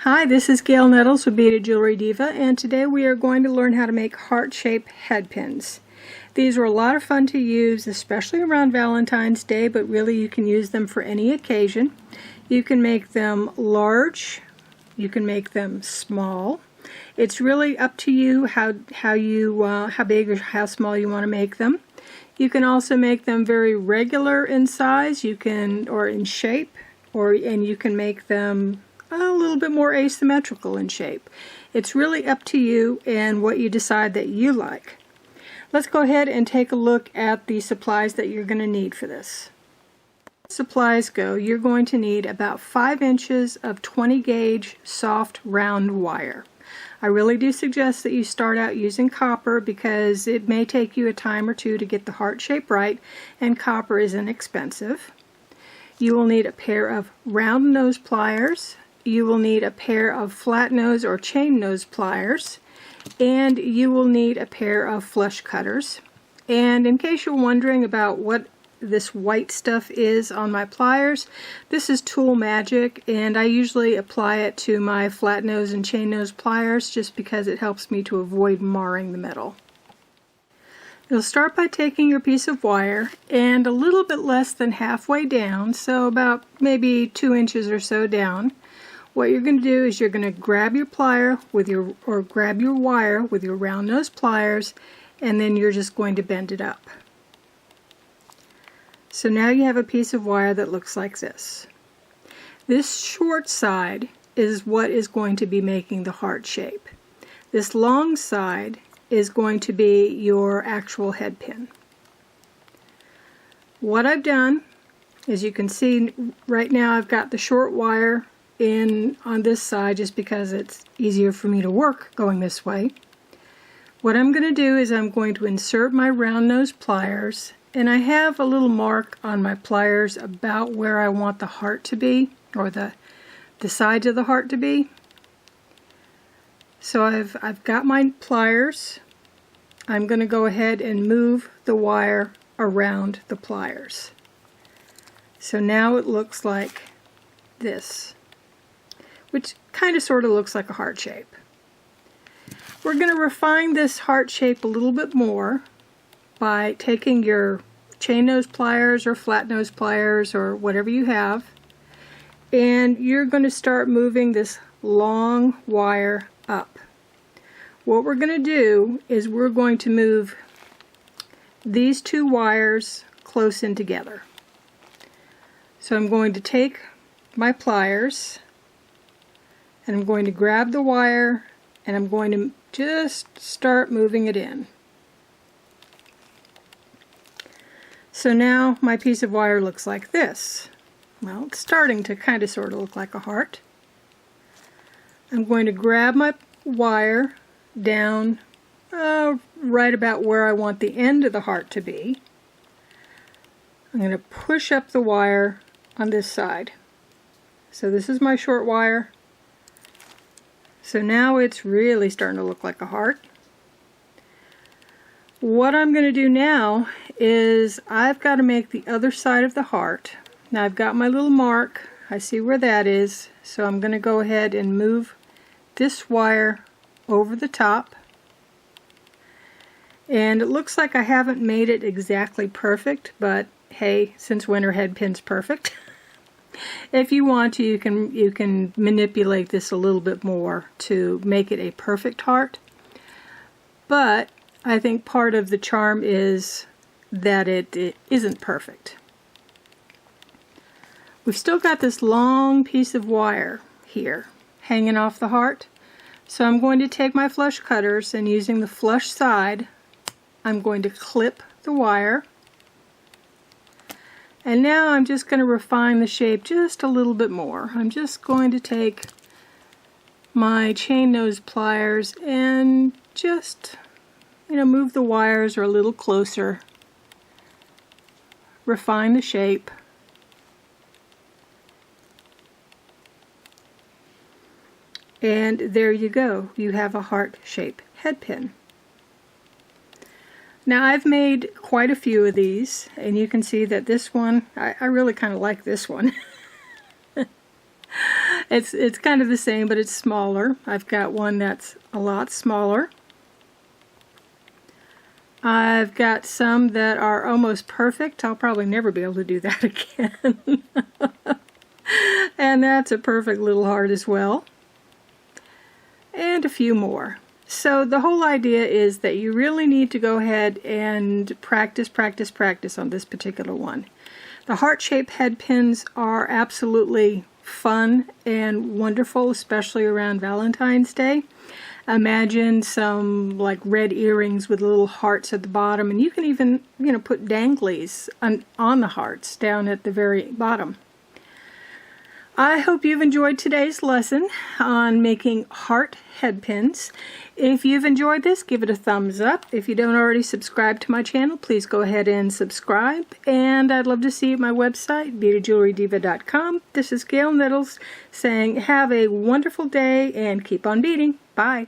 Hi, this is Gail Nettles with Beaded Jewelry Diva, and today we are going to learn how to make heart-shaped head pins. These are a lot of fun to use, especially around Valentine's Day, but really you can use them for any occasion. You can make them large, you can make them small. It's really up to you how big or how small you want to make them. You can also make them very regular in size, or in shape, and you can make them a little bit more asymmetrical in shape. It's really up to you and what you decide that you like. Let's go ahead and take a look at the supplies that you're going to need for this. Supplies go, you're going to need about 5 inches of 20 gauge soft round wire. I really do suggest that you start out using copper because it may take you a time or two to get the heart shape right, and copper is inexpensive. You will need a pair of round nose pliers. You will need a pair of flat nose or chain nose pliers, and you will need a pair of flush cutters. And in case you're wondering about what this white stuff is on my pliers, this is Tool Magic, and I usually apply it to my flat nose and chain nose pliers just because it helps me to avoid marring the metal. You'll start by taking your piece of wire and a little bit less than halfway down, so about maybe 2 inches or so down. What you're going to do is you're going to grab your plier grab your wire with your round nose pliers, and then you're just going to bend it up. So now you have a piece of wire that looks like this. This short side is what is going to be making the heart shape. This long side is going to be your actual head pin. What I've done, as you can see right now, I've got the short wire in on this side just because it's easier for me to work going this way. What I'm going to do is I'm going to insert my round nose pliers, and I have a little mark on my pliers about where I want the heart to be, or the sides of the heart to be. So I've got my pliers. I'm going to go ahead and move the wire around the pliers. So now it looks like this, which kind of sort of looks like a heart shape. We're going to refine this heart shape a little bit more by taking your chain nose pliers or flat nose pliers or whatever you have, and you're going to start moving this long wire up. What we're going to do is we're going to move these two wires close in together. So I'm going to take my pliers and I'm going to grab the wire and I'm going to just start moving it in. So now my piece of wire looks like this. Well, it's starting to kind of sort of look like a heart. I'm going to grab my wire down right about where I want the end of the heart to be. I'm going to push up the wire on this side. So this is my short wire. So now it's really starting to look like a heart. What I'm going to do now is I've got to make the other side of the heart. Now I've got my little mark. I see where that is. So I'm going to go ahead and move this wire over the top. And it looks like I haven't made it exactly perfect, but hey, since when are head pins perfect? If you want to, you can manipulate this a little bit more to make it a perfect heart. But I think part of the charm is that it isn't perfect. We've still got this long piece of wire here hanging off the heart. So I'm going to take my flush cutters, and using the flush side, I'm going to clip the wire. And now I'm just going to refine the shape just a little bit more. I'm just going to take my chain nose pliers and just, move the wires a little closer, refine the shape. And there you go. You have a heart-shaped head pin. Now I've made quite a few of these, and you can see that this one, I really kind of like this one. It's kind of the same, but it's smaller. I've got one that's a lot smaller. I've got some that are almost perfect. I'll probably never be able to do that again. And that's a perfect little heart as well. And a few more. So the whole idea is that you really need to go ahead and practice on this particular one. The heart-shaped head pins are absolutely fun and wonderful, especially around Valentine's Day. Imagine some like red earrings with little hearts at the bottom, and you can even, put danglies on the hearts down at the very bottom. I hope you've enjoyed today's lesson on making heart head pins. If you've enjoyed this, give it a thumbs up. If you don't already subscribe to my channel, please go ahead and subscribe. And I'd love to see you at my website, beadedjewelrydiva.com. This is Gail Nettles saying have a wonderful day and keep on beading. Bye.